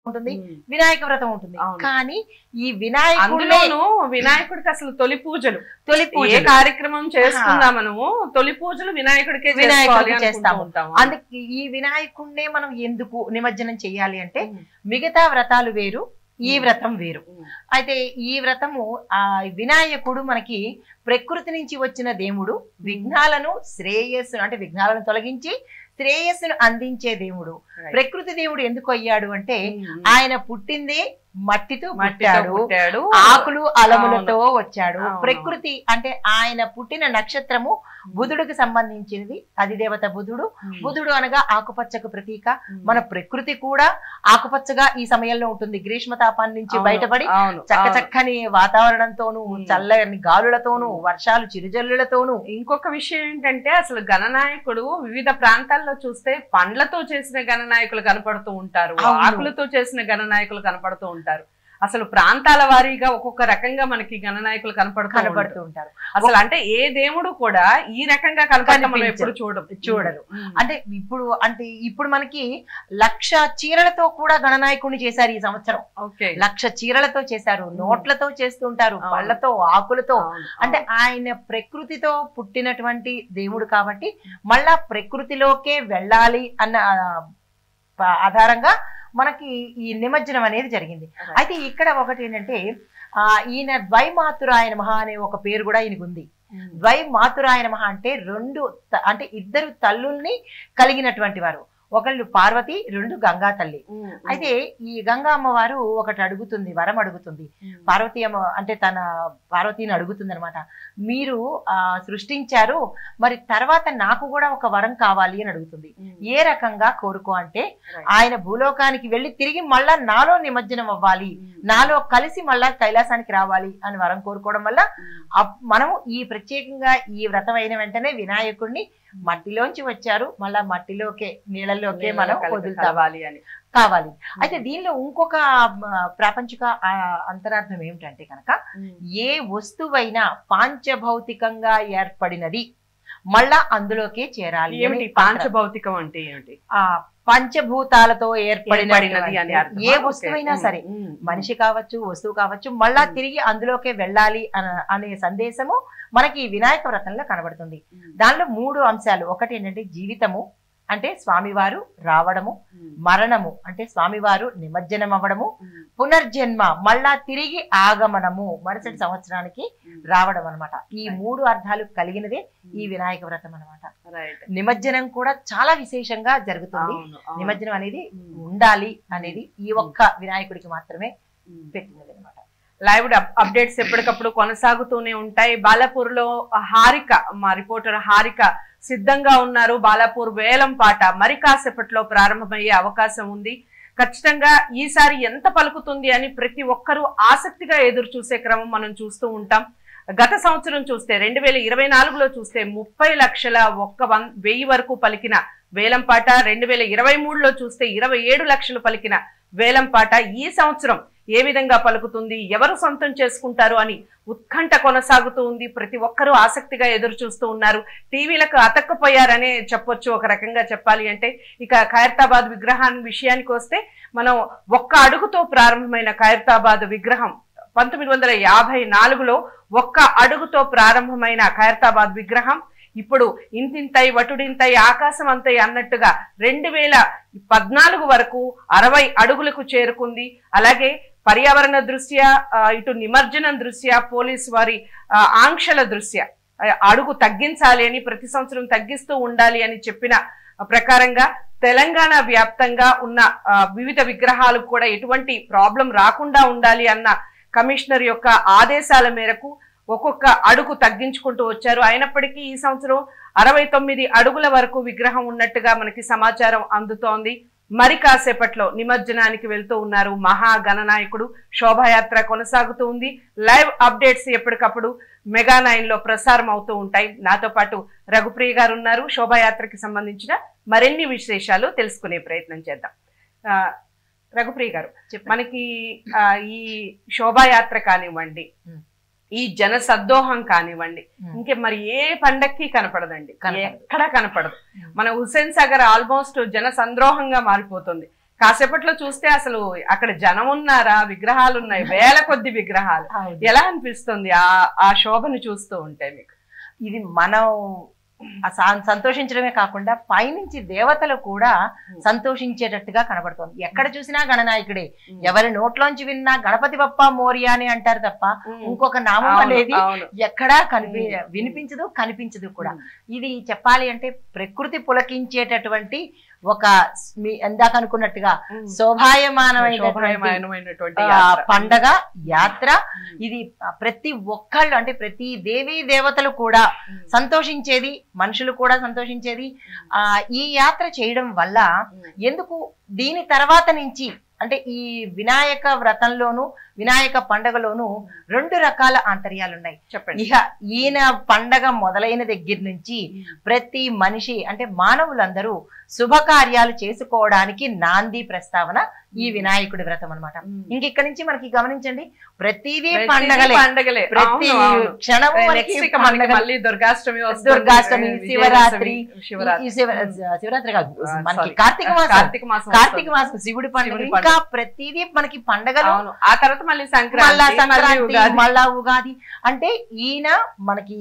ఉంటుంది, వినాయక వ్రతం ఉంటుంది. కానీ ఈ వినాయకుడికి అసలు తొలి పూజలు ఏ కార్యక్రమం చేసుకున్నా మనము తొలి పూజలు వినాయకుడికి చేస్తాము. అందుకే ఈ వినాయకుడినే మనం ఎందుకు నిమజ్జనం చెయ్యాలి అంటే మిగతా వ్రతాలు వేరు, ఈ వ్రతం వేరు. అయితే ఈ వ్రతము ఆ వినాయకుడు మనకి ప్రకృతి నుంచి వచ్చిన దేవుడు, విఘ్నాలను శ్రేయస్సు అంటే విఘ్నాలను తొలగించి శ్రేయస్సును అందించే దేవుడు. ప్రకృతి దేవుడు ఎందుకు అయ్యాడు అంటే ఆయన పుట్టిందే మట్టితో పుట్టాడు, ఆకులు అలములతో వచ్చాడు. ప్రకృతి అంటే ఆయన పుట్టిన నక్షత్రము బుధుడికి సంబంధించినది, అధిదేవత బుధుడు. బుధుడు అనగా ఆకుపచ్చకు ప్రతీక. మన ప్రకృతి కూడా ఆకుపచ్చగా ఈ సమయంలో ఉంటుంది. గ్రీష్మ తాపాన్ని నుంచి బయటపడి చక్కచక్కని వాతావరణంతోనూ, చల్లని గాలులతోనూ, వర్షాలు చిరుజల్లులతోనూ. ఇంకొక విషయం ఏంటంటే అసలు గణనాయకుడు వివిధ ప్రాంతాల్లో చూస్తే పండ్లతో చేసిన గణనాయకులు కనపడుతూ ఉంటారు, ఆకులతో చేసిన గణనాయకులు కనపడుతూ ఉంటారు. అసలు ప్రాంతాల వారీగా ఒక్కొక్క రకంగా మనకి గణనాయకులు కనపడుతూ ఉంటారు. అసలు అంటే ఏ దేవుడు కూడా ఈ రకంగా కనపడడం ఎప్పుడు చూడరు. అంటే ఇప్పుడు మనకి 1,00,000 చీరలతో కూడా గణనాయకుడిని చేశారు ఈ సంవత్సరం. 1,00,000 చీరలతో చేశారు, నోట్లతో చేస్తుంటారు, పళ్ళతో, ఆకులతో. అంటే ఆయన ప్రకృతితో పుట్టినటువంటి దేవుడు కాబట్టి మళ్ళా ప్రకృతిలోకే వెళ్ళాలి అన్న ఆధారంగా మనకి ఈ నిమజ్జనం అనేది జరిగింది. అయితే ఇక్కడ ఒకటి ఏంటంటే ఈయన ద్వైమాతురాయన మహా అనే ఒక పేరు కూడా ఈయనకు ఉంది. ద్వైమాతురాయన మహా అంటే ఇద్దరు తల్లుల్ని కలిగినటువంటి వారు. ఒకళ్ళు పార్వతి, 2 గంగా తల్లి. అయితే ఈ గంగా అమ్మవారు ఒకటి అడుగుతుంది, వరం అడుగుతుంది. పార్వతి అమ్మ అంటే పార్వతిని అడుగుతుంది అనమాట, మీరు సృష్టించారు, మరి తర్వాత నాకు కూడా ఒక వరం కావాలి అని అడుగుతుంది. ఏ రకంగా కోరుకో అంటే ఆయన భూలోకానికి వెళ్ళి తిరిగి మళ్ళా నాలో నిమజ్జనం అవ్వాలి, నాలో కలిసి మళ్ళా కైలాసానికి రావాలి అని వరం కోరుకోవడం వల్ల మనము ఈ ప్రత్యేకంగా ఈ వ్రతం అయిన వెంటనే వినాయకుడిని మట్టిలోంచి వచ్చారు, మళ్ళా మట్టిలోకే నీళ్ళలోకే మనం వదులుతావాలి అని కావాలి. అయితే దీనిలో ఇంకొక ప్రాపంచిక అంతరార్థం ఏమిటంటే కనుక ఏ వస్తువైనా పాంచభౌతికంగా ఏర్పడినది మళ్ళా అందులోకే చేరాలి. ఏమిటి పాంచభౌతికం అంటే ఏమిటి? పంచభూతాలతో ఏర్పడినది ఏ వస్తువైనా సరే, మనిషి కావచ్చు, వస్తువు కావచ్చు, మళ్ళా తిరిగి అందులోకే వెళ్ళాలి అనే సందేశము మనకి వినాయక వ్రతంలో కనబడుతుంది. దానిలో 3 అంశాలు. ఒకటి ఏంటంటే జీవితము అంటే స్వామివారు రావడము, మరణము అంటే స్వామివారు నిమజ్జనం అవ్వడము, పునర్జన్మ మళ్ళా తిరిగి ఆగమనము మరుసటి సంవత్సరానికి రావడం అనమాట. ఈ 3 అర్థాలు కలిగినదే ఈ వినాయక వ్రతం అనమాట. నిమజ్జనం కూడా చాలా విశేషంగా జరుగుతుంది. నిమజ్జనం అనేది ఉండాలి అనేది ఈ ఒక్క వినాయకుడికి మాత్రమే పెట్టినది అనమాట. లైవ్ అప్డేట్స్ ఎప్పటికప్పుడు కొనసాగుతూనే ఉంటాయి. బాలాపూర్ లో హారిక, మా రిపోర్టర్ హారిక సిద్ధంగా ఉన్నారు. బాలాపూర్ వేలం పాట మరి కాసేపట్లో ప్రారంభమయ్యే అవకాశం ఉంది. ఖచ్చితంగా ఈసారి ఎంత పలుకుతుంది అని ప్రతి ఒక్కరూ ఆసక్తిగా ఎదురు చూసే క్రమం మనం చూస్తూ ఉంటాం. గత సంవత్సరం చూస్తే 2024లో చూస్తే 30,01,000 వరకు పలికిన వేలంపాట, 2023లో చూస్తే 27 లక్షలు పలికిన వేలంపాట ఈ సంవత్సరం ఏ విధంగా పలుకుతుంది, ఎవరు సొంతం చేసుకుంటారు అని ఉత్కంఠ కొనసాగుతూ ఉంది. ప్రతి ఒక్కరూ ఆసక్తిగా ఎదురు చూస్తూ ఉన్నారు. టీవీలకు అతక్కుపోయారనే చెప్పొచ్చు ఒక రకంగా చెప్పాలి అంటే. ఇక ఖైరతాబాద్ విగ్రహాన్ని విషయానికి వస్తే మనం 1 అడుగుతో ప్రారంభమైన ఖైరతాబాద్ విగ్రహం 1954లో 1 అడుగుతో ప్రారంభమైన ఖైరతాబాద్ విగ్రహం ఇప్పుడు ఇంతింతై వటుడింతై ఆకాశం అంతై అన్నట్టుగా 2014 వరకు 60 అడుగులకు చేరుకుంది. అలాగే పర్యావరణ దృష్ట్యా, ఇటు నిమజ్జనం దృష్ట్యా, పోలీసు వారి ఆంక్షల దృష్ట్యా అడుగు తగ్గించాలి అని, ప్రతి సంవత్సరం తగ్గిస్తూ ఉండాలి అని చెప్పిన ప్రకారంగా తెలంగాణ వ్యాప్తంగా ఉన్న వివిధ విగ్రహాలకు కూడా ఎటువంటి ప్రాబ్లం రాకుండా ఉండాలి అన్న కమిషనర్ యొక్క ఆదేశాల మేరకు ఒక్కొక్క అడుగు తగ్గించుకుంటూ వచ్చారు. అయినప్పటికీ ఈ సంవత్సరం 69 అడుగుల వరకు విగ్రహం ఉన్నట్టుగా మనకి సమాచారం అందుతోంది. మరి కాసేపట్లో నిమజ్జనానికి వెళ్తూ ఉన్నారు మహా గణనాయకుడు. శోభాయాత్ర కొనసాగుతూ ఉంది. లైవ్ అప్డేట్స్ ఎప్పటికప్పుడు మెగా9 లో ప్రసారం అవుతూ ఉంటాయి. నాతో పాటు రఘుప్రియ గారు ఉన్నారు. శోభాయాత్రకి సంబంధించిన మరిన్ని విశేషాలు తెలుసుకునే ప్రయత్నం చేద్దాం. రఘుప్రియ గారు, మనకి ఈ శోభాయాత్ర కానివ్వండి, ఈ జన సద్దోహం కానివ్వండి, ఇంకే మరి ఏ పండక్కి కనపడదండి, ఎక్కడా కనపడదు. మన హుస్సేన్ సాగర్ ఆల్మోస్ట్ జన సంద్రోహంగా మారిపోతుంది. కాసేపట్లో చూస్తే అసలు అక్కడ జనం ఉన్నారా, విగ్రహాలు ఉన్నాయి, వేల కొద్ది విగ్రహాలు. ఎలా అనిపిస్తుంది ఆ శోభను చూస్తూ ఉంటే మీకు? ఇది మనం సంతోషించడమే కాకుండా పైనుంచి దేవతలు కూడా సంతోషించేటట్టుగా కనబడుతోంది. ఎక్కడ చూసినా గణనాయకుడే. ఎవరి నోట్లోంచి విన్నా గణపతి బప్ప మోరియా అని అంటారు తప్ప ఇంకొక నామం అనేది ఎక్కడా వినిపించదు, కనిపించదు కూడా. ఇది చెప్పాలి అంటే ప్రకృతి పులకించేటటువంటి ఒక ఇందాక అనుకున్నట్టుగా శోభాయమానమైనటువంటి పండగ, యాత్ర. ఇది ప్రతి ఒక్కళ్ళు అంటే ప్రతి దేవీ దేవతలు కూడా సంతోషించేది, మనుషులు కూడా సంతోషించేది. ఈ యాత్ర చేయడం వల్ల ఎందుకు దీని తర్వాత నుంచి అంటే ఈ వినాయక వ్రతంలోను వినాయక పండగలోను 2 రకాల ఆంతర్యాలు ఉన్నాయి. చెప్పండి. ఇక ఈయన పండగ మొదలైన దగ్గర నుంచి ప్రతి మనిషి అంటే మానవులందరూ శుభకార్యాలు చేసుకోవడానికి నాంది ప్రస్తావన ఈ వినాయకుడి వ్రతం అనమాట. ఇంక ఇక్కడ నుంచి మనకి గమనించండి, ప్రతిదీ పండగలే, ప్రతి క్షణము మళ్ళీ దుర్గాష్టమి, శివరాత్రి, శివరాత్రి కాదు మనకి కార్తీక మాసం శివుడి పండుగ, ఇంకా ప్రతిదీ మనకి పండగలు. ఆ తర్వాత మళ్ళీ సంక్రాంతి, మళ్ళా ఉగాది. అంటే ఈయన మనకి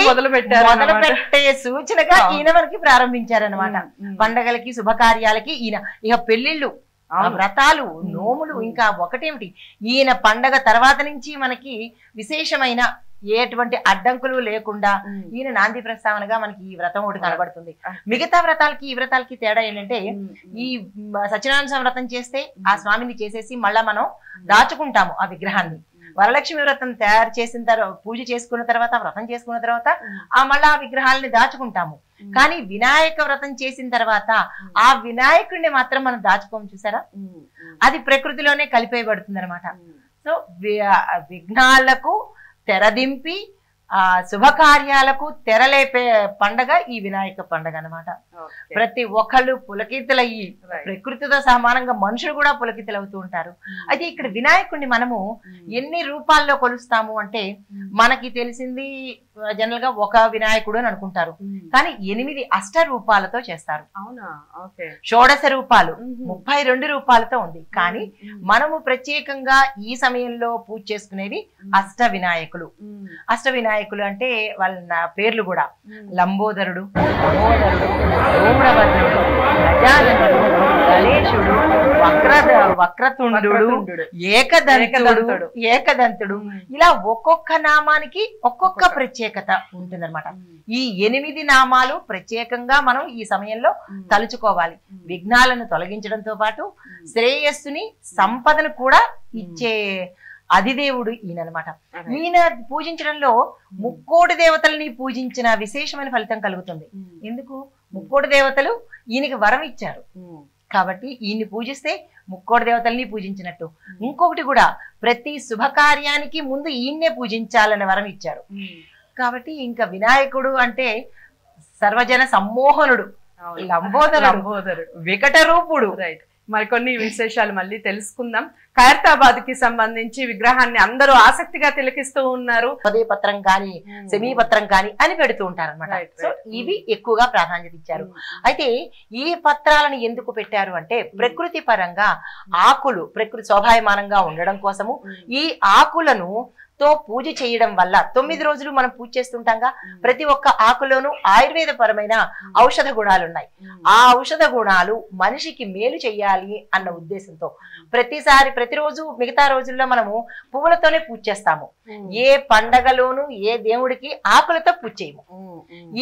మొదలు పెట్టే సూచనగా ఈయన మనకి ప్రారంభించారనమాట. పండగలకి, శుభకార్యాలకి ఈయన. ఇక పెళ్లిళ్ళు, వ్రతాలు, నోములు, ఇంకా ఒకటేమిటి ఈయన పండగ తర్వాత నుంచి మనకి విశేషమైన ఎటువంటి అడ్డంకులు లేకుండా ఈయన నాంది ప్రస్తావనగా మనకి ఈ వ్రతం ఒకటి కనబడుతుంది. మిగతా వ్రతాలకి ఈ వ్రతాలకి తేడా ఏంటంటే ఈ సత్యనారాయణ వ్రతం చేస్తే ఆ స్వామిని చేసేసి మళ్ళా మనం దాచుకుంటాము ఆ విగ్రహాన్ని. వరలక్ష్మి వ్రతం తయారు చేసిన తర్వాత, పూజ చేసుకున్న తర్వాత, వ్రతం చేసుకున్న తర్వాత మళ్ళా ఆ విగ్రహాలని దాచుకుంటాము. కానీ వినాయక వ్రతం చేసిన తర్వాత ఆ వినాయకుడిని మాత్రం మనం దాచుకోము, చూసారా? అది ప్రకృతిలోనే కలిపేయబడుతుంది అనమాట. సో విఘ్నాలకు తెరదింపి శుభకార్యాలకు తెరలేపే పండగ ఈ వినాయక పండగ అనమాట. ప్రతి ఒక్కళ్ళు పులకితులయ్యి, ప్రకృతితో సమానంగా మనుషులు కూడా పులకితులవుతూ ఉంటారు. అయితే ఇక్కడ వినాయకుడిని మనము ఎన్ని రూపాల్లో కొలుస్తాము అంటే మనకి తెలిసింది జనరల్ గా ఒక వినాయకుడు అని అనుకుంటారు, కానీ 8 అష్ట రూపాలతో చేస్తారు. షోడశ రూపాలు 32 రూపాలతో ఉంది. కానీ మనము ప్రత్యేకంగా ఈ సమయంలో పూజ చేసుకునేది అష్ట వినాయకులు. అష్ట వినాయకులు అంటే వాళ్ళ పేర్లు కూడా లంబోదరుడు, దామోదరుడు, ధూమ్రభద్రుడు, గజాననుడు, గణేశుడు, వక్రతుండు, ఏకదంతుడు. ఇలా ఒక్కొక్క నామానికి ఒక్కొక్క ప్రత్యేకత ఉంటుందన్నమాట. ఈ 8 నామాలు ప్రత్యేకంగా మనం ఈ సమయంలో తలుచుకోవాలి. విఘ్నాలను తొలగించడంతో పాటు శ్రేయస్సుని, సంపదను కూడా ఇచ్చే అధిదేవుడు ఈయనమాట. ఈయన పూజించడంలో ముక్కోటి దేవతల్ని పూజించిన విశేషమైన ఫలితం కలుగుతుంది. ఎందుకు? ముక్కోటి దేవతలు ఈయనకి వరం ఇచ్చారు కాబట్టి ఈయన్ని పూజిస్తే ముక్కోటి దేవతల్ని పూజించినట్టు. ఇంకొకటి కూడా ప్రతి శుభకార్యానికి ముందు ఈయన్నే పూజించాలని వరం ఇచ్చారు కాబట్టి ఇంకా వినాయకుడు అంటే సర్వజన సమ్మోహనుడు, లంబోదరుడు, వికట రూపుడు. మరికొన్ని విశేషాలు మళ్ళీ తెలుసుకుందాం. ఖైరతాబాద్ కి సంబంధించి విగ్రహాన్ని అందరూ ఆసక్తిగా తిలకిస్తూ ఉన్నారు. పదే పత్రం కానీ, సెమీపత్రం కానీ అని పెడుతూ ఉంటారు అనమాట. సో ఇవి ఎక్కువగా ప్రాధాన్యత ఇచ్చారు. అయితే ఈ పత్రాలను ఎందుకు పెట్టారు అంటే ప్రకృతి పరంగా ఆకులు ప్రకృతి శోభాయమానంగా ఉండడం కోసము ఈ ఆకులను తో పూజ చేయడం వల్ల 9 రోజులు మనం పూజ చేస్తుంటాంగా, ప్రతి ఒక్క ఆకులోనూ ఆయుర్వేద పరమైన ఔషధ గుణాలు ఉన్నాయి. ఆ ఔషధ గుణాలు మనిషికి మేలు చెయ్యాలి అన్న ఉద్దేశంతో ప్రతిరోజు మిగతా రోజుల్లో మనము పువ్వులతోనే పూజ చేస్తాము. ఏ పండగలోనూ ఏ దేవుడికి ఆకులతో పూజ చేయము.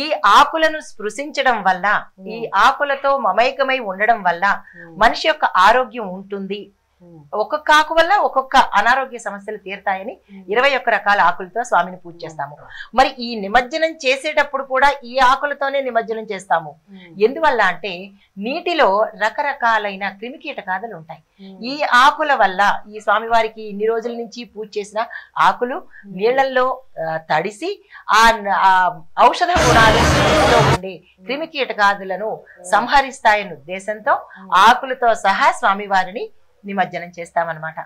ఈ ఆకులను స్పృశించడం వల్ల, ఈ ఆకులతో మమైకమై ఉండడం వల్ల మనిషి యొక్క ఆరోగ్యం ఉంటుంది. ఒక్కొక్క ఆకు వల్ల ఒక్కొక్క అనారోగ్య సమస్యలు తీరుతాయని 21 రకాల ఆకులతో స్వామిని పూజ చేస్తాము. మరి ఈ నిమజ్జనం చేసేటప్పుడు కూడా ఈ ఆకులతోనే నిమజ్జనం చేస్తాము. ఎందువల్ల అంటే నీటిలో రకరకాలైన క్రిమికీటకాదులు ఉంటాయి. ఈ ఆకుల వల్ల ఈ స్వామివారికి ఇన్ని రోజుల నుంచి పూజ చేసిన ఆకులు నీళ్లలో తడిసి ఆ ఔషధ గుణాలు ఉండే క్రిమికీటకాదులను సంహరిస్తాయన్న ఉద్దేశంతో ఆకులతో సహా స్వామివారిని నిమజ్జనం చేస్తామన్నమాట.